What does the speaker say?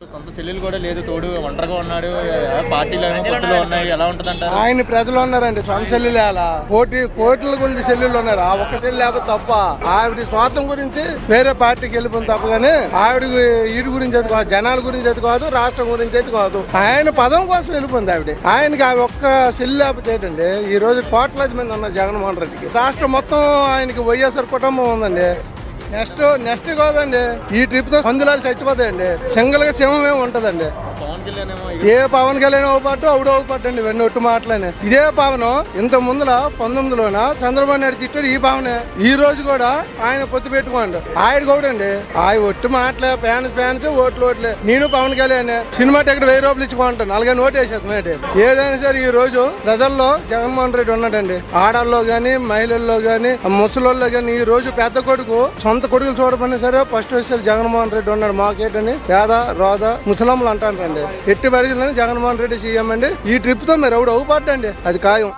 సొంత చెల్లెలు కూడా లేదు, తోడు ఒంటరిగా ఉన్నాడు. పార్టీలో పొత్తులు ఉన్నాయి, ఎలా ఉంటదంటారు? ఆయన ప్రజలు ఉన్నారండి, సొంత చెల్లెలు అలా కోట్ల గురించి చెల్లెళ్ళు ఉన్నారు. ఆ ఒక్క చెల్లి లేకపోతే తప్ప ఆవిడ స్వార్థం గురించి వేరే పార్టీకి వెళ్ళిపోయింది తప్ప కానీ ఆవిడకి వీడి గురించి అది కాదు, జనాల గురించి అది కాదు, రాష్ట్రం గురించి అది కాదు. ఆయన పదం కోసం వెళ్ళిపోయింది ఆవిడ. ఆయనకి ఆ ఒక్క చెల్లి లేకపోతే ఏంటండి ఈ రోజు కోట్లాది మంది ఉన్నారు జగన్మోహన్ రెడ్డికి. రాష్ట్రం మొత్తం ఆయనకి వైఎస్ఆర్ కుటుంబం ఉందండి. నెక్స్ట్ కాదండి, ఈ ట్రిప్ తో పందులాలు చచ్చిపోతాయండి. సింగిల్ గా సింహమే ఉంటదండి. పవన్ కళ్యాణ్ ఏమో ఏ పవన్ కళ్యాణ్ ఒకపాటు అవుడు ఒకపాటు అండి, ఇవన్నీ ఒట్టు మాటలేనే. ఇదే పవన్ ఇంత ముందుల 19లోన చంద్రబాబు నాయుడు తిట్టాడు, ఈ పవనే ఈ రోజు కూడా ఆయన పొత్తు పెట్టుకోండి. ఆయన కూడా అండి ఆయన ఒట్టు మాటలే, ఫ్యాన్స్ ఓట్లే. నేను పవన్ కళ్యాణ్ సినిమా టికెట్ 1000 రూపాయలు ఇచ్చుకుంటాను, 40 ఓటు వేసేది. ఏదైనా సరే ఈ రోజు ప్రజల్లో జగన్మోహన్ రెడ్డి ఉన్నాడండి. ఆడల్లో గాని, మహిళల్లో గాని, ముసలోళ్ళు గాని ఈ రోజు పెద్ద కొడుకు సొంత కొడుకులు చూడమని సరే ఫస్ట్ వచ్చేసరి జగన్మోహన్ రెడ్డి ఉన్నాడు. మాకేటని పేద రోద ముసలమ్మలు అంటారండి. ఎట్టి పరిస్థితుల్లో జగన్మోహన్ రెడ్డి సీఎం అండి. ఈ ట్రిప్ తో మీరు ఎవడు అవుపడ్డండి, అది ఖాయం.